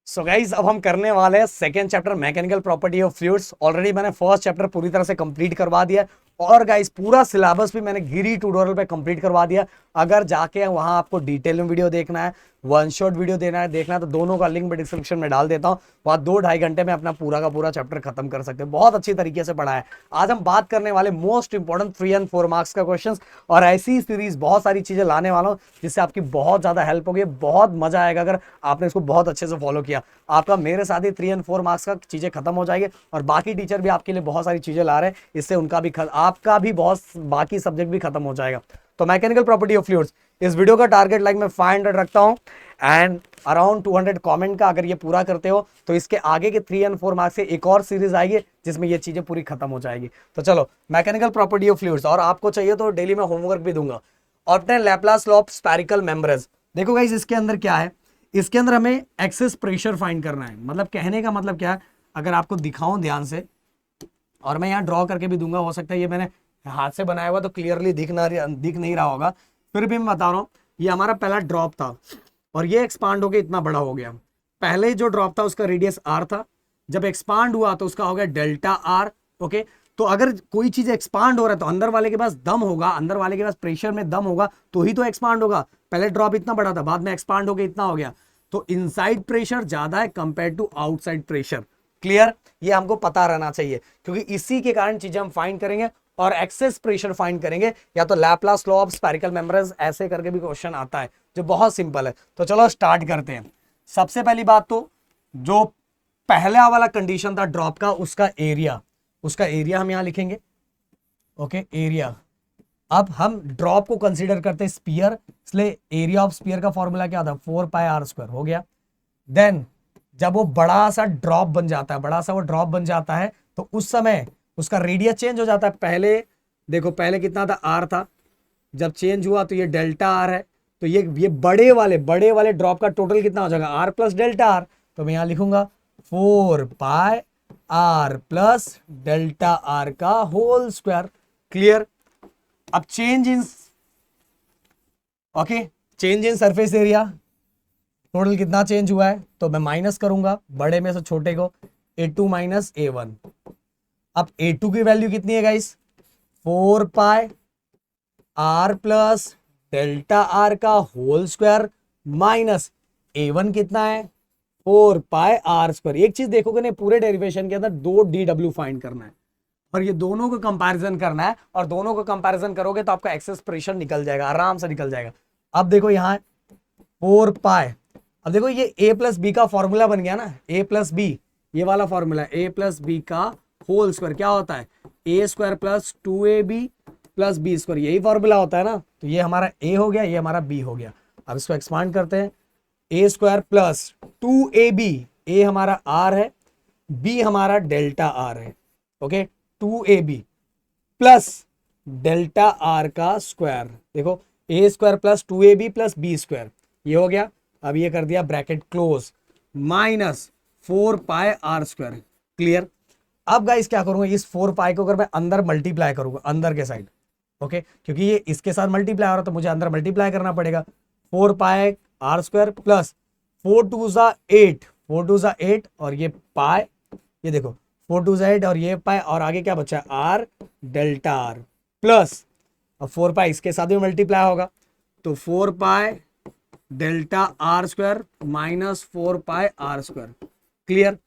So guys अब हम करने वाले हैं second chapter mechanical property of fluids. Already मैंने फर्स्ट चैप्टर पूरी तरह से कंप्लीट करवा दिया और गाइज पूरा सिलेबस भी मैंने गिरी ट्यूटोरियल पे कंप्लीट करवा दिया। अगर जाके वहां आपको डिटेल में वीडियो देखना है, वन शॉट वीडियो देखना है तो दोनों का लिंक मैं डिस्क्रिप्शन में डाल देता हूँ। वहां 2-2.5 घंटे में अपना पूरा का पूरा चैप्टर खत्म कर सकते हैं। बहुत अच्छी तरीके से पढ़ा है। आज हम बात करने वाले मोस्ट इंपॉर्टेंट 3 और 4 मार्क्स का क्वेश्चन और ऐसी सीरीज बहुत सारी चीजें लाने वाला हूँ जिससे आपकी बहुत ज्यादा हेल्प होगी। बहुत मजा आएगा अगर आपने इसको बहुत अच्छे से फॉलो किया। आपका मेरे साथ ही 3 और 4 मार्क्स का चीजें खत्म हो जाएगी और बाकी टीचर भी आपके लिए बहुत सारी चीजें ला रहे हैं, इससे उनका भी आपका भी बहुत बाकी सब्जेक्ट भी खत्म हो जाएगा। तो मैकेनिकल प्रॉपर्टी ऑफ फ्लूइड्स इस वीडियो का टारगेट लाइक मैं 500 रखता हूं एंड अराउंड 200 कमेंट का। अगर ये पूरा करते हो तो इसके आगे के 3 और 4 मार्क्स से एक और सीरीज आएगी जिसमें ये चीजें पूरी खत्म हो जाएगी। तो चलो मैकेनिकल प्रॉपर्टी ऑफ फ्लूइड्स, और आपको चाहिए तो डेली में होमवर्क भी दूंगा। Obtain Laplace law of spherical membranes. देखो गाइस इसके अंदर क्या है, इसके अंदर हमें एक्सेस प्रेशर फाइंड करना है। मतलब कहने का मतलब क्या है, अगर आपको दिखाऊं ध्यान से और मैं यहाँ ड्रॉ करके भी दूंगा, हो सकता है ये मैंने हाथ से बनाया हुआ तो क्लियरली दिख नहीं रहा होगा, फिर भी मैं बता रहा हूँ। ये हमारा पहला ड्रॉप था और ये एक्सपांड होकर इतना बड़ा हो गया। पहले जो ड्रॉप था उसका रेडियस आर था, जब एक्सपांड हुआ तो उसका हो गया डेल्टा आर। ओके, तो अगर कोई चीज एक्सपांड हो रहा है तो अंदर वाले के पास दम होगा, अंदर वाले के पास प्रेशर में दम होगा तो ही तो एक्सपांड होगा। पहले ड्रॉप इतना बड़ा था, बाद में एक्सपांड होकर इतना हो गया, तो इनसाइड प्रेशर ज्यादा है compare to outside pressure. Clear, ये हमको पता रहना चाहिए क्योंकि इसी के कारण चीजें हम फाइंड करेंगे और एक्सेस प्रेशर फाइंड करेंगे, या तो Laplace law of spherical membranes ऐसे करके भी क्वेश्चन आता है जो बहुत सिंपल है। तो चलो स्टार्ट करते हैं। सबसे पहली बात तो जो पहला वाला कंडीशन था ड्रॉप का, उसका एरिया हम यहां लिखेंगे। Okay, area. अब हम ड्रॉप को कंसीडर करते हैं स्पीयर, इसलिए एरिया ऑफ स्पीयर का फॉर्मूला क्या था, 4πr² हो गया। देन जब वो बड़ा सा ड्रॉप बन जाता है, बड़ा सा वो ड्रॉप बन जाता है तो उस समय उसका रेडियस चेंज हो जाता है। पहले देखो, पहले कितना था, आर था, जब चेंज हुआ तो ये डेल्टा आर है। तो ये बड़े वाले ड्रॉप का टोटल कितना हो जाएगा, आर प्लस डेल्टा आर। तो मैं यहां लिखूंगा 4πr प्लस डेल्टा आर का होल स्क्वायर। क्लियर। अब change in surface area, total कितना चेंज हुआ है, तो मैं माइनस करूंगा बड़े में से छोटे को, a2 माइनस a1। अब a2 की वैल्यू कितनी है guys, 4πr plus delta R का होल स्क्वायर माइनस a1 कितना है, 4πr²। एक चीज देखोगे ना, पूरे डेरिवेशन के अंदर 2dw फाइंड करना है और ये दोनों को कंपैरिजन करना है, और दोनों को कंपैरिजन करोगे तो आपका एक्सेस प्रेशर निकल जाएगा, आराम से निकल जाएगा। अब देखो यहाँ 4π, अब देखो ये a प्लस बी का फॉर्मूला बन गया ना, a प्लस बी, ये वाला फॉर्मूला a प्लस बी का होल स्क्वायर क्या होता है, a² plus 2ab plus b², यही फॉर्मूला होता है ना। तो ये हमारा a हो गया, ये हमारा b हो गया। अब इसको एक्सपांड करते हैं, a² प्लस 2ab, a हमारा r है, b हमारा डेल्टा r है। Okay, 2ab plus delta R का स्क्वायर, देखो a² plus 2ab plus b², ये हो गया। अब ये कर दिया bracket close, minus 4πr²। Clear. अब गाइस क्या करूंगा, इस 4π को अगर मैं अंदर मल्टीप्लाई करूंगा, अंदर के साइड, ओके, क्योंकि ये इसके साथ मल्टीप्लाई हो रहा है तो मुझे अंदर मल्टीप्लाई करना पड़ेगा। 4πr² प्लस 4 2 ज़ा 8 और ये पाई, ये देखो 4 2 ज़ा 8 और ये पाई, और आगे क्या बचा, आर डेल्टा आर प्लस, अब 4π इसके साथ भी मल्टीप्लाई होगा तो 4π delta r² minus 4πr²। Clear.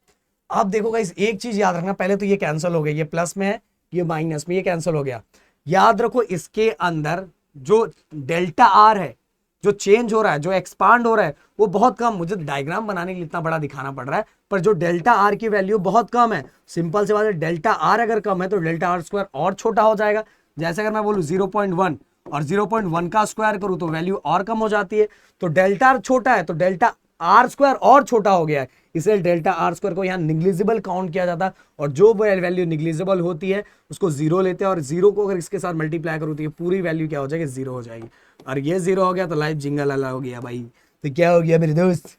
अब देखो गाइस एक चीज याद रखना, पहले तो ये कैंसिल हो गया, ये प्लस में है, ये माइनस में, ये कैंसिल हो गया। याद रखो इसके अंदर जो डेल्टा आर है, जो चेंज हो रहा है, जो एक्सपांड हो रहा है, वो बहुत कम, मुझे डायग्राम बनाने के लिए इतना बड़ा दिखाना पड़ रहा है, पर जो डेल्टा आर की वैल्यू बहुत कम है। सिंपल से बात है, डेल्टा आर अगर कम है तो डेल्टा r² और छोटा हो जाएगा। जैसे अगर मैं बोलूं 0.1 और 0.1 का स्क्वायर करूं तो वैल्यू और कम हो जाती है। तो डेल्टा आर छोटा है तो डेल्टा r² और छोटा हो गया है, इसलिए डेल्टा r² को यहाँ निग्लिजिबल काउंट किया जाता है, और जो वैल्यू निग्लिजिबल होती है उसको जीरो लेते हैं, और जीरो को अगर इसके साथ मल्टीप्लाई करो तो ये पूरी वैल्यू क्या हो जाएगी, जीरो हो जाएगी। और ये जीरो हो गया तो लाइफ जिंगल अला हो गया भाई। तो क्या हो गया मेरे दोस्त,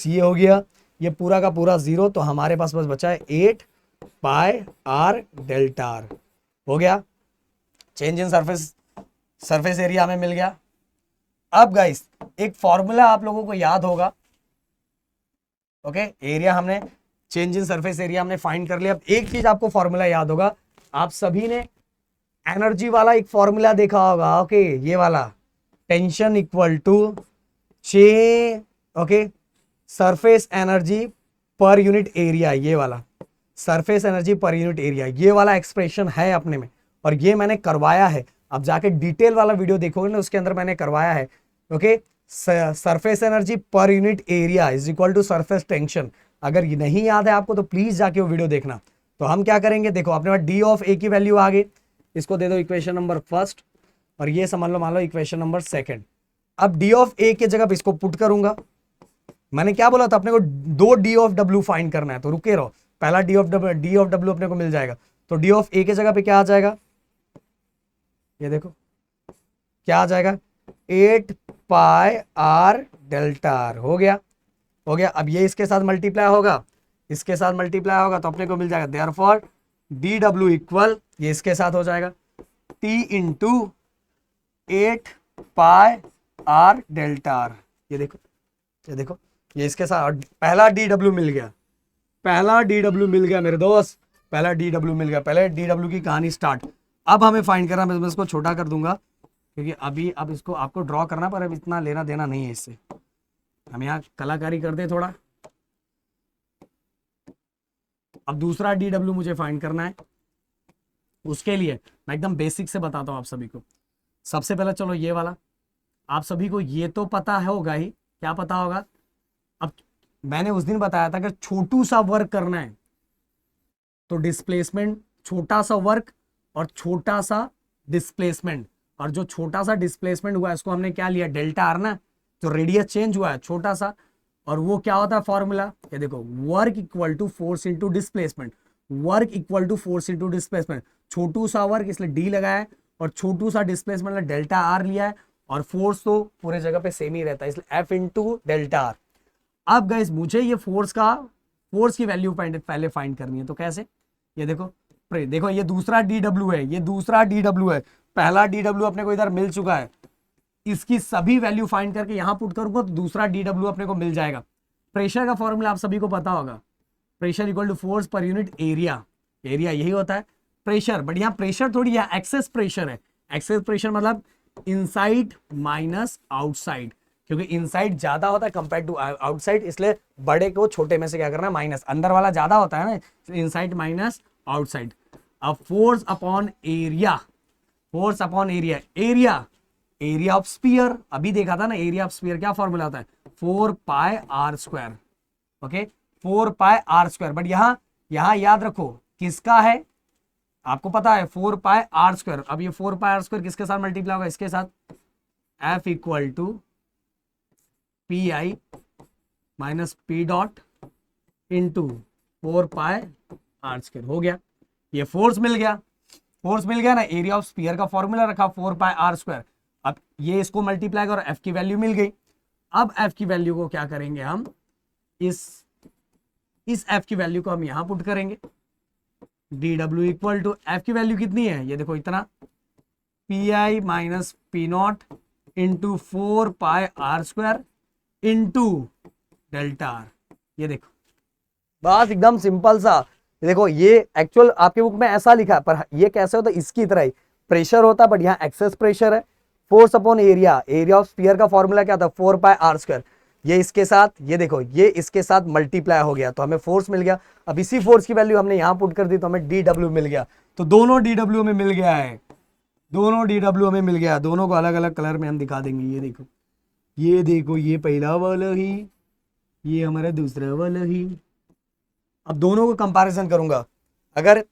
ये हो गया ये पूरा का पूरा जीरो। तो हमारे पास बस बचा है 8πr डेल्टा आर, हो गया। चेंज इन सरफेस एरिया हमें मिल गया। अब गाइस एक फॉर्मूला आप लोगों को याद होगा, ओके एरिया हमने चेंज इन सरफेस एरिया हमने फाइंड कर लिया। अब एक चीज आपको फॉर्मूला याद होगा, आप सभी ने एनर्जी वाला एक फॉर्मूला देखा होगा। ओके ये वाला टेंशन इक्वल टू चे okay surface energy per unit area, ये वाला surface energy per unit area, ये वाला एक्सप्रेशन है अपने में और ये मैंने करवाया है। अब जाके डिटेल वाला वीडियो देखोगे ना उसके अंदर मैंने करवाया है। Okay surface energy per unit area is equal to surface tension. अगर ये नहीं याद है आपको तो प्लीज जाके वो वीडियो देखना। तो हम क्या करेंगे, देखो अपने पास डी ऑफ ए की वैल्यू आ गई, इसको दे दो इक्वेशन नंबर फर्स्ट और ये समझ लो मान लो इक्वेशन नंबर सेकंड। अब डी ऑफ ए की जगह इसको पुट करूंगा। मैंने क्या बोला था अपने को दो डी ऑफ डब्ल्यू फाइंड करना है, तो रुके रहो। पहला डी ऑफ डब्ल्यू अपने को मिल जाएगा, तो डी ऑफ ए की जगह पे क्या आ जाएगा, ये देखो क्या आ जाएगा 8 पाई आर डेल्टा आर। हो गया हो गया। अब ये इसके साथ मल्टीप्लाई होगा, इसके साथ मल्टीप्लाई होगा तो अपने को मिल जाएगा देयरफॉर डी डब्ल्यू इक्वल, ये इसके साथ हो जाएगा T into 8 pi r delta R. ये देखो ये देखो ये इसके साथ पहला डी डब्ल्यू मिल गया, पहला डी डब्ल्यू मिल गया मेरे दोस्त, पहला डी डब्ल्यू मिल गया। पहले डी डब्ल्यू की कहानी स्टार्ट। अब हमें फाइंड करना, मैं इसको छोटा कर दूंगा क्योंकि अभी अब इसको आपको ड्रॉ करना पर अब इतना लेना देना नहीं है इससे। हम यहाँ कलाकारी कर दे थोड़ा। अब दूसरा डी डब्ल्यू मुझे फाइंड करना है, उसके लिए मैं एकदम बेसिक से बताता हूँ आप सभी को। सबसे पहले चलो ये वाला, आप सभी को ये तो पता है होगा ही, क्या पता होगा। अब मैंने उस दिन बताया था कि छोटू सा वर्क करना है तो डिस्प्लेसमेंट, छोटा सा वर्क और छोटा सा डिस्प्लेसमेंट, और जो छोटा सा डिस्प्लेसमेंट हुआ है इसको हमने क्या लिया डेल्टा आर ना, जो रेडियस चेंज हुआ है छोटा सा, और वो क्या होता है फॉर्मूला, ये देखो work equal to force into displacement, work equal to force into displacement. छोटू सा वर्क इसलिए डी लगाया है और छोटू सा डिस्प्लेसमेंट डेल्टा आर लिया है, और फोर्स तो पूरे जगह पे सेम ही रहता है इसलिए एफ इंटू डेल्टा आर। अब गाइस मुझे ये फोर्स की वैल्यू पहले फाइंड करनी है, तो कैसे, ये देखो देखो ये दूसरा डी डब्ल्यू है, ये दूसरा डी डब्ल्यू है, पहला डी डब्ल्यू अपने को इधर मिल चुका है, इसकी सभी वैल्यू फाइंड करके यहां पुट करूंगा तो दूसरा डी डब्ल्यू अपने को मिल जाएगा। प्रेशर का फॉर्मूला आप सभी को पता होगा, pressure equal to force per unit area, area यही होता है प्रेशर, बट यहाँ प्रेशर थोड़ी यहाँ एक्सेस प्रेशर है। एक्सेस प्रेशर मतलब इनसाइड माइनस आउटसाइड, क्योंकि इनसाइड ज्यादा होता है कंपेयर टू आउटसाइड, इसलिए बड़े को छोटे में से क्या करना माइनस, अंदर वाला ज्यादा होता है ना, इनसाइड माइनस आउटसाइड। अब force upon area, force upon area, area of sphere, अभी देखा था ना एरिया ऑफ स्फीयर क्या फॉर्मूला होता है 4 pi are square. Okay 4 pi are square, but यहां याद रखो किसका है, आपको पता है 4 पाई आर स्क्वायर। अब ये 4 पाई आर स्क्वायर किसके साथ मल्टीप्लाई होगा, इसके साथ, F equal to P I minus P dot into 4 pi are square. हो गया, ये फोर्स मिल गया, फोर्स मिल गया ना, एरिया ऑफ स्फीयर का फॉर्मूला रखा 4 पाई आर स्क्वायर। अब ये इसको मल्टीप्लाई करो, एफ की वैल्यू मिल गई। अब एफ की वैल्यू को क्या करेंगे हम, इस एफ की वैल्यू को हम यहां पुट करेंगे, D W equal to F की वैल्यू कितनी है, ये देखो इतना P I minus P naught into 4 pi are square into delta R. ये देखो बस एकदम सिंपल सा। देखो ये एक्चुअल आपके बुक में ऐसा लिखा है, पर ये कैसे होता है इसकी तरह ही प्रेशर होता है, बट यहाँ एक्सेस प्रेशर है। Force upon area, area of sphere का फॉर्मूला क्या था 4 पाई आर स्क्वायर, ये इसके साथ, ये देखो ये इसके साथ मल्टीप्लाई हो गया तो हमें फोर्स मिल गया। अब इसी फोर्स की वैल्यू हमने यहाँ पुट कर दी तो हमें डी डब्ल्यू मिल गया। तो दोनों डी डब्ल्यू में मिल गया है, दोनों डी डब्ल्यू हमें मिल गया, दोनों को अलग अलग कलर में हम दिखा देंगे। ये देखो ये देखो, ये पहला वाला ही, ये हमारा दूसरा वाला ही। अब दोनों को कंपैरिजन करूंगा, अगर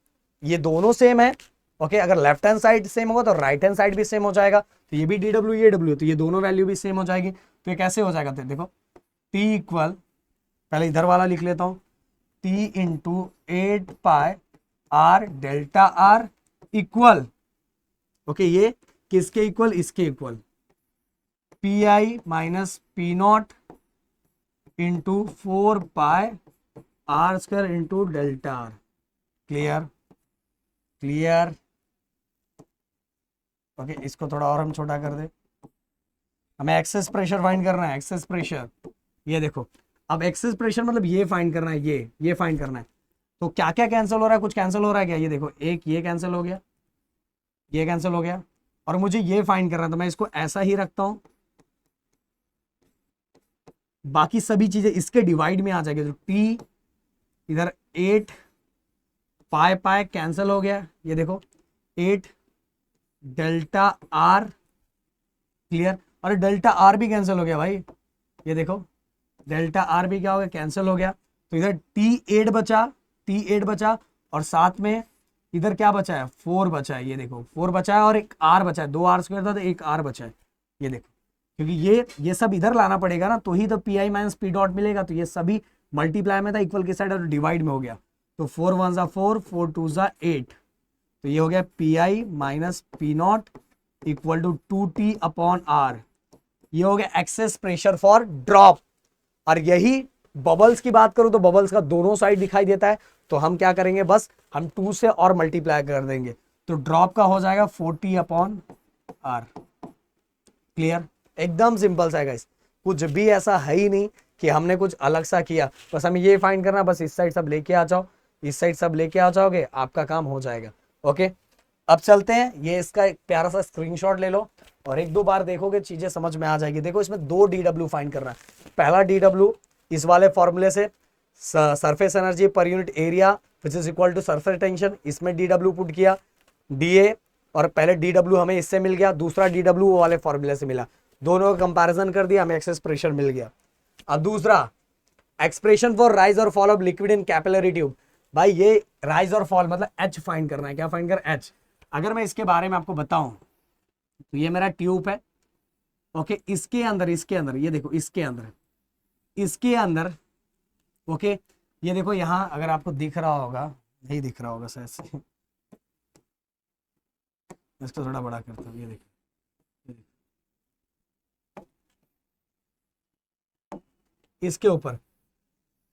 ये दोनों सेम है, ओके, अगर लेफ्ट हैंड साइड सेम होगा तो राइट हैंड साइड भी सेम हो जाएगा, तो ये भी डी डब्ल्यू ये डब्ल्यू, तो ये दोनों वैल्यू भी सेम हो जाएगी। तो ये कैसे हो जाएगा, तो देखो टी इक्वल, पहले इधर वाला लिख लेता हूं, T into 8 pi r delta r equal, okay ये किसके इक्वल, इसके equal, P I minus P naught into 4 pi are square into delta r. Clear clear, okay इसको थोड़ा और हम छोटा कर दे, हमें एक्सेस प्रेशर फाइंड करना है, एक्सेस प्रेशर। ये देखो अब एक्सेस प्रेशर मतलब ये फाइंड करना है, ये फाइंड करना है। तो क्या क्या कैंसिल हो रहा है, कुछ कैंसिल हो रहा है क्या, ये देखो एक ये कैंसिल हो गया, ये कैंसिल हो गया, और मुझे ये फाइंड करना है तो मैं इसको ऐसा ही रखता हूं, बाकी सभी चीजें इसके डिवाइड में आ जाएगी। तो टी इधर 8 पाई पाई कैंसिल हो गया, ये देखो 8 डेल्टा आर, क्लियर, और डेल्टा आर भी कैंसिल हो गया भाई, ये देखो डेल्टा आर भी क्या हो गया, कैंसिल हो गया। तो इधर T8 बचा, T8 बचा, और साथ में इधर क्या बचा है, 4 बचा है, ये देखो 4 बचा है, और एक आर बचा है, 2 आर स्क्वायर था तो एक आर बचा है, ये देखो, क्योंकि ये सब इधर लाना पड़ेगा ना, तो ही तो P I minus P dot मिलेगा। तो ये सभी मल्टीप्लाई में था, इक्वल की साइड और डिवाइड में हो गया। तो 4 1 ज़ा 4, 4 2 ज़ा 8, तो ये हो गया P I minus P naught equal to 2T upon R. ये हो गया एक्सेस प्रेशर फॉर ड्रॉप। और यही बबल्स की बात करूं तो बबल्स का दोनों साइड दिखाई देता है, तो हम क्या करेंगे, बस हम 2 से और मल्टीप्लाई कर देंगे, तो ड्रॉप का हो जाएगा 40 अपॉन आर। क्लियर, एकदम सिंपल सा है गाइस, कुछ भी ऐसा है ही नहीं कि हमने कुछ अलग सा किया, बस हमें ये फाइंड करना, बस इस साइड सब लेके आ जाओ, इस साइड सब लेके आ जाओगे, आपका काम हो जाएगा। ओके, अब चलते हैं, ये इसका एक प्यारा सा स्क्रीनशॉट ले लो और एक दो बार देखोगे चीजें समझ में आ जाएगी। देखो इसमें 2 DW फाइंड करना है। पहला DW इस वाले फॉर्मूले से, surface energy per unit area which is equal to surface tension, इसमें DW पुट किया, DA, और पहले DW हमें इससे मिल गया, दूसरा DW वो वाले फॉर्मूले से मिला, दोनों का कंपैरिजन कर दिया, हमें एक्सेस प्रेशर मिल गया। अब दूसरा एक्सप्रेशन फॉर राइज और fall of liquid in capillary tube. भाई ये राइज और फॉल मतलब एच फाइंड करना है, क्या फाइंड कर, एच। अगर मैं इसके बारे में आपको बताऊं तो ये मेरा ट्यूब है, ओके, इसके अंदर ये देखो, इसके अंदर ओके, ये देखो यहां अगर आपको दिख रहा होगा, नहीं दिख रहा होगा शायद से, इसको थोड़ा बड़ा करता हूं, ये देखो,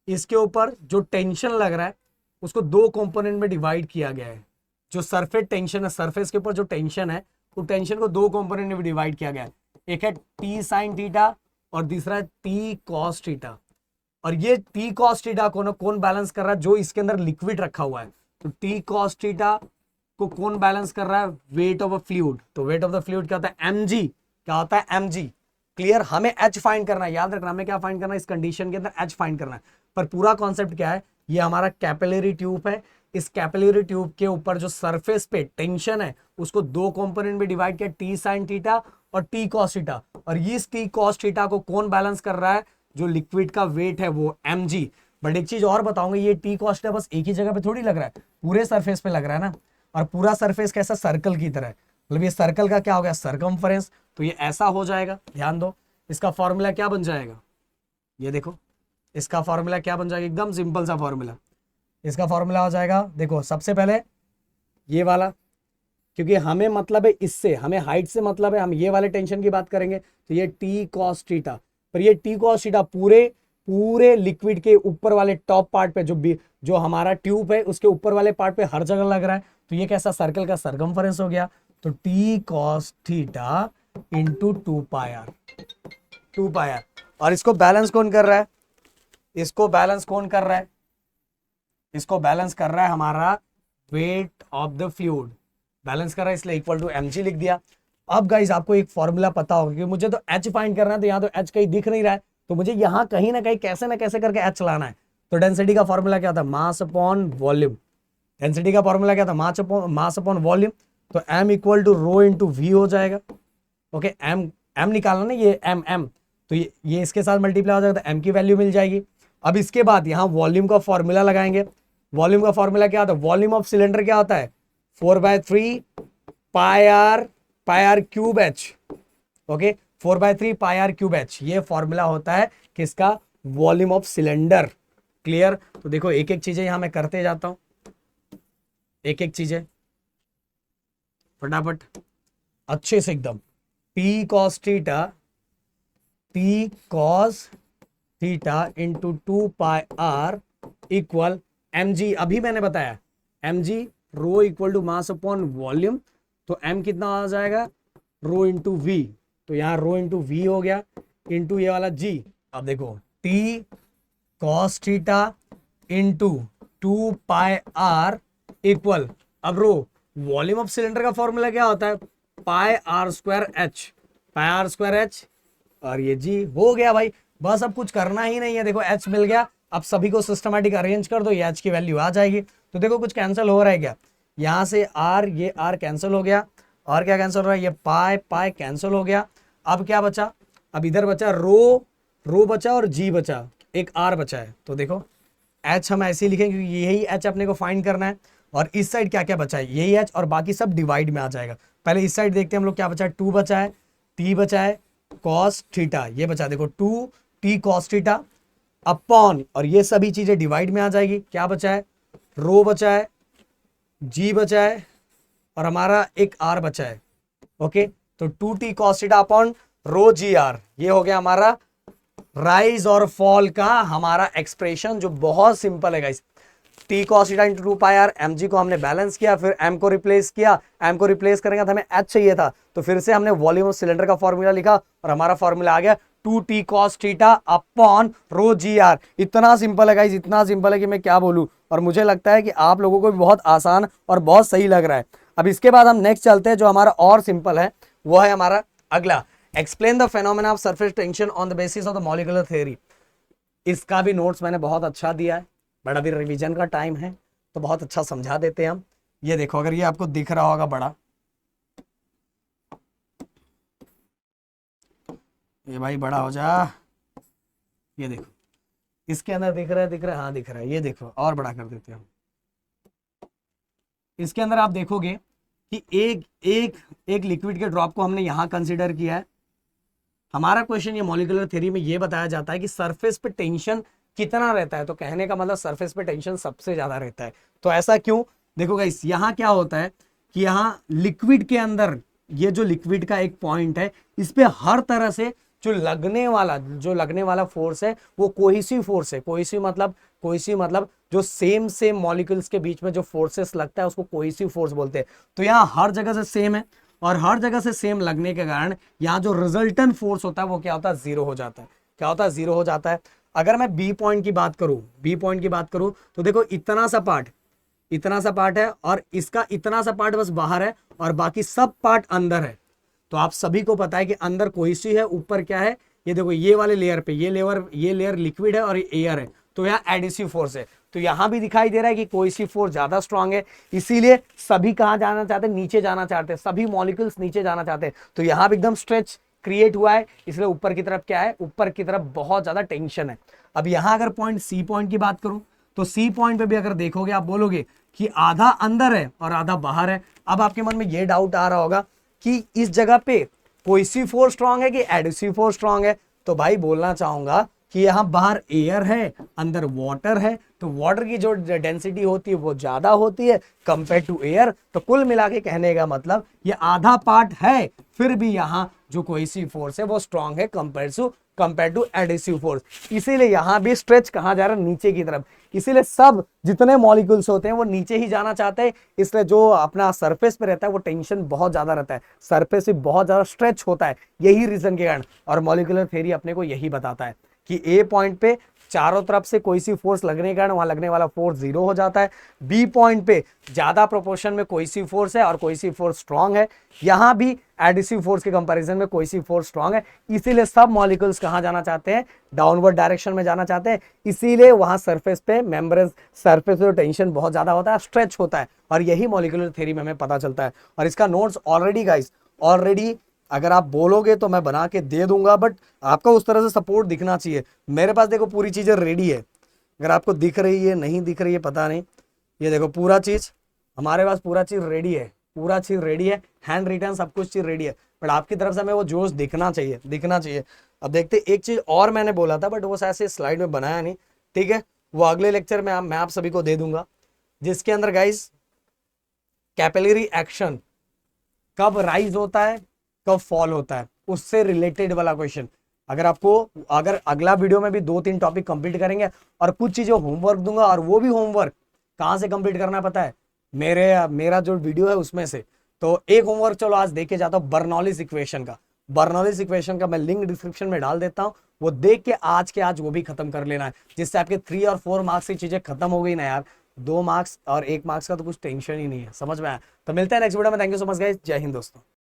इसके ऊपर जो टेंशन लग रहा है उसको 2 कंपोनेंट में डिवाइड किया गया है। जो सरफेस टेंशन है, सरफेस के ऊपर जो टेंशन है, तो टेंशन को 2 कंपोनेंट में डिवाइड किया गया है, एक है टी साइन थीटा और दूसरा है टी कॉस थीटा। और ये टी कॉस थीटा को कौन बैलेंस कर रहा है, जो इसके अंदर लिक्विड रखा हुआ है। तो टी कॉस थीटा को कौन बैलेंस कर रहा है, वेट ऑफ अ फ्लूइड। तो वेट ऑफ द फ्लूइड क्या होता है, एमजी, क्या होता है, एमजी। क्लियर, हमें एच फाइंड करना है, याद रखना हमें क्या फाइंड करना है, इस कंडीशन के अंदर एच फाइंड करना है। पर पूरा कॉन्सेप्ट क्या है, ये हमारा कैपिलरी ट्यूब है, इस कैपिलरी ट्यूब के ऊपर जो सरफेस पे टेंशन है उसको 2 कंपोनेंट में डिवाइड किया, टी साइन थीटा और टी कॉस थीटा। और इस टी कॉस थीटा को कौन बैलेंस कर रहा है, जो लिक्विड का वेट है वो mg। बट एक चीज और बताऊंगा, ये टी कॉस थीटा बस एक ही जगह पे थोड़ी लग रहा है, पूरे सरफेस पे लग रहा है ना। और पूरा सरफेस कैसा, सर्कल की तरह है, मतलब ये सर्कल का क्या हो गया, सरकमफरेंस। तो ये ऐसा हो जाएगा, ध्यान दो, इसका फॉर्मूला क्या बन जाएगा, ये देखो इसका फॉर्मूला क्या बन जाएगा, एकदम सिंपल सा फॉर्मूला। इसका फॉर्मूला हो जाएगा, देखो सबसे पहले ये वाला, क्योंकि हमें मतलब है इससे, हमें हाइट से मतलब है, हम ये वाले टेंशन की बात करेंगे, तो ये टी कॉस थीटा। पर ये टी कॉस थीटा पूरे लिक्विड के ऊपर वाले टॉप पार्ट पे, जो हमारा ट्यूब है उसके ऊपर वाले पार्ट पे हर जगह लग रहा है। तो ये कैसा, सर्कल का सरकमफरेंस हो गया। तो T cos theta into 2 pi R. और इसको बैलेंस कौन कर रहा है, इसको बैलेंस कर रहा है हमारा weight of the fluid, balance कर रहा है, इसलिए इक्वल टू mg लिख दिया। अब गाइस आपको एक फॉर्मूला पता होगा कि मुझे तो h फाइंड करना है, तो यहाँ तो h कहीं दिख नहीं रहा है, तो मुझे यहाँ कहीं ना कहीं कैसे ना कैसे करके h लाना है। तो डेंसिटी का फॉर्मूला क्या था, मास अपॉन वॉल्यूम। डेंसिटी का फॉर्मूला क्या था, मास अपॉन वॉल्यूम। तो m equal to rho into V हो जाएगा। ओके, m निकालना ना, ये m, तो ये इसके साथ मल्टीप्लाई हो जाएगा, तो m की वैल्यू मिल जाएगी। अब इसके बाद यहाँ वॉल्यूम का फॉर्मूला लगाएंगे। वॉल्यूम का फॉर्मूला क्या होता है, वॉल्यूम ऑफ सिलेंडर क्या होता है, 4/3 pi r cube h. Okay, 4/3 pi r cube h, ये फॉर्मूला होता है किसका, वॉल्यूम ऑफ सिलेंडर। क्लियर, तो देखो एक एक चीजें यहां मैं करते जाता हूं, एक एक चीजें फटाफट अच्छे से एकदम। P cos theta into 2 πr equal mg। अभी मैंने बताया mg rho equal to mass upon volume. तो m कितना आ जाएगा, रो इंटू वी। तो यहाँ रो इंटू वी हो गया, इंटू ये वाला g। अब देखो t cos theta into 2πr equal, अब रो वॉल्यूम ऑफ सिलेंडर का फॉर्मूला क्या होता है, pi are square h, pi are square h, और ये जी हो गया भाई, बस अब कुछ करना ही नहीं है। देखो एच मिल गया, अब सभी को सिस्टमैटिक अरेंज कर दो, ये एच की वैल्यू आ जाएगी। तो देखो कुछ कैंसिल हो रहा है क्या, यहाँ से आर, ये आर कैंसिल हो गया, और क्या कैंसिल हो रहा है, ये पाई पाई कैंसिल हो गया। अब क्या बचा, अब इधर बचा रो, रो बचा और जी बचा, एक आर बचा है। तो देखो एच हम ऐसे ही लिखेंगे क्योंकि यही एच अपने को फाइंड करना है, और इस साइड क्या क्या बचा है, यही एच, और बाकी सब डिवाइड में आ जाएगा। पहले इस साइड देखते हैं हम लोग, क्या बचा है, 2 बचा है, टी बचा है, कॉस थीटा ये बचा, देखो 2 टी कॉस थीटा अपॉन, और ये सभी चीजें डिवाइड में आ जाएगी। क्या बचा है, रो बचा है, जी बचा है, और हमारा एक आर बचा है। ओके, तो 2t cos theta upon rho G R, ये हो गया हमारा राइज और फॉल का हमारा एक्सप्रेशन, जो बहुत सिंपल है guys. t cos theta into 2πr, mg को हमने बैलेंस किया, फिर m को रिप्लेस किया, m को रिप्लेस करेंगे तो हमें h चाहिए था, तो फिर से हमने वॉल्यूम ऑफ सिलेंडर का फॉर्मूला लिखा, और हमारा फॉर्मूला आ गया 2t cos theta upon rho G R. इतना सिंपल है गाइस, इतना सिंपल है कि मैं क्या बोलूं, और मुझे लगता है कि आप लोगों को भी बहुत आसान और बहुत सही लग रहा है। अब इसके बाद हम नेक्स्ट चलते हैं, जो हमारा और सिंपल है, वो है हमारा अगला, explain the phenomena of surface tension on the basis of the molecular theory. इसका भी नोट्स मैंने बहुत अच्छा दिया है, बट अभी रिवीजन का टाइम है तो बहुत अच्छा समझा देते हैं हम। ये देखो, अगर ये आपको दिख रहा होगा बड़ा, ये भाई बड़ा हो जा, ये देखो इसके अंदर दिख रहा है, दिख रहा है, हाँ दिख रहा है, ये देखो और बड़ा कर देते हैं हम। इसके अंदर आप देखोगे कि एक एक एक लिक्विड के ड्रॉप को हमने यहां कंसीडर किया है। हमारा क्वेश्चन ये मॉलिक्यूलर थ्योरी में ये बताया जाता है कि सरफेस पे टेंशन कितना रहता है, तो कहने का मतलब सरफेस पे टेंशन सबसे ज्यादा रहता है। तो ऐसा क्यों, देखो गाइस यहाँ क्या होता है कि यहाँ लिक्विड के अंदर, ये जो लिक्विड का एक पॉइंट है, इस पे हर तरह से जो लगने वाला फोर्स है वो कोहेसिव फोर्स है। कोहेसिव मतलब जो सेम मॉलिक्यूल्स के बीच में जो फोर्सेस लगता है उसको कोहेसिव फोर्स बोलते हैं। तो यहाँ हर जगह से सेम है, और हर जगह से सेम लगने के कारण यहाँ जो रिजल्टेंट फोर्स होता है वो क्या होता है, जीरो हो जाता है। क्या होता है, जीरो हो जाता है। अगर मैं बी पॉइंट की बात करूं, तो देखो इतना सा पार्ट है, और इसका इतना सा पार्ट बस बाहर है, और बाकी सब पार्ट अंदर है। तो आप सभी को पता है कि अंदर कोहेसिव है, ऊपर क्या है, ये देखो ये वाले लेयर पे ये लेयर लिक्विड है और ये एयर है, तो यहाँ एडिसिव फोर्स है। तो यहां भी दिखाई दे रहा है कि कोहेसिव फोर्स ज्यादा स्ट्रांग है, इसीलिए सभी कहां जाना चाहते हैं, नीचे जाना चाहते हैं, सभी मॉलिक्यूल्स नीचे जाना चाहते हैं। तो यहां भी एकदम स्ट्रेच क्रिएट हुआ है, इसलिए ऊपर की तरफ क्या है, ऊपर की तरफ बहुत ज्यादा टेंशन है। अब यहां अगर पॉइंट सी पॉइंट की बात करूं, तो सी पॉइंट पे भी अगर देखोगे, आप बोलोगे कि आधा अंदर है और आधा बाहर है। अब आपके मन में ये डाउट आ रहा होगा कि इस जगह पे कोहेसिव फोर्स स्ट्रांग है कि एडिसिव फोर्स स्ट्रांग है। तो भाई बोलना चाहूंगा कि यहाँ बाहर एयर है, अंदर वाटर है, तो वाटर की जो डेंसिटी होती है वो ज्यादा होती है कंपेयर टू एयर। तो कुल मिला के कहने का मतलब ये आधा पार्ट है, फिर भी यहाँ जो कोहेसिव फोर्स है वो स्ट्रांग है कंपेयर टू एडिसिव फोर्स। इसीलिए यहाँ भी स्ट्रेच कहाँ जा रहा है, नीचे की तरफ। इसीलिए सब जितने मॉलिक्यूल्स होते हैं वो नीचे ही जाना चाहते हैं, इसलिए जो अपना सरफेस पे रहता है वो टेंशन बहुत ज्यादा रहता है, सरफेस भी बहुत ज्यादा स्ट्रेच होता है, यही रीजन के कारण। और मॉलिक्यूलर थ्योरी अपने को यही बताता है कि ए पॉइंट पे चारों तरफ से कोहेसिव फोर्स लगने के कारण वहां लगने वाला फोर्स जीरो हो जाता है। बी पॉइंट पे ज्यादा प्रोपोर्शन में कोहेसिव फोर्स है और कोहेसिव फोर्स स्ट्रांग है। यहां भी एडिसिव फोर्स के कंपैरिजन में कोहेसिव फोर्स स्ट्रांग है, इसीलिए सब मॉलिक्यूल्स कहां जाना चाहते हैं, डाउनवर्ड डायरेक्शन में जाना चाहते हैं। इसीलिए वहां सरफेस पे मेम्ब्रेन सरफेस पे टेंशन बहुत ज्यादा होता है, स्ट्रेच होता है, और यही मॉलिक्यूलर थ्योरी में हमें पता चलता है। और इसका नोट्स ऑलरेडी अगर आप बोलोगे तो मैं बना के दे दूंगा, बट आपका उस तरह से सपोर्ट दिखना चाहिए। मेरे पास देखो पूरी चीजें रेडी है, अगर आपको दिख रही है नहीं दिख रही है पता नहीं, ये देखो पूरा चीज हमारे पास, पूरा चीज रेडी है, हैंड रिटन सब कुछ चीज रेडी है, बट आपकी तरफ से हमें वो जोश दिखना चाहिए। अब देखते एक चीज और मैंने बोला था, बट वो ऐसे स्लाइड में बनाया नहीं, ठीक है, वो अगले लेक्चर में मैं आप सभी को दे दूंगा, जिसके अंदर गाइस कैपिलरी एक्शन कब राइज होता है कब फॉल होता है उससे रिलेटेड वाला क्वेश्चन। अगर अगला वीडियो में भी 2-3 टॉपिक कंप्लीट करेंगे और कुछ चीजें होमवर्क दूंगा, और वो भी होमवर्क कहां से कंप्लीट करना पता है, मेरा जो वीडियो है उसमें से। तो एक होमवर्क चलो आज देखे जाता हूं, बर्नौलीज इक्वेशन का मैं लिंक डिस्क्रिप्शन में डाल देता हूं, वो देख के आज वो भी खत्म कर लेना है, जिससे आपके 3 और 4 मार्क्स की चीजें खत्म हो गई ना यार। 2 मार्क्स और 1 मार्क्स का तो कुछ टेंशन ही नहीं है, समझ में आया। तो मिलते हैं नेक्स्ट वीडियो में, thank you so much guys, जय हिंद दोस्तों।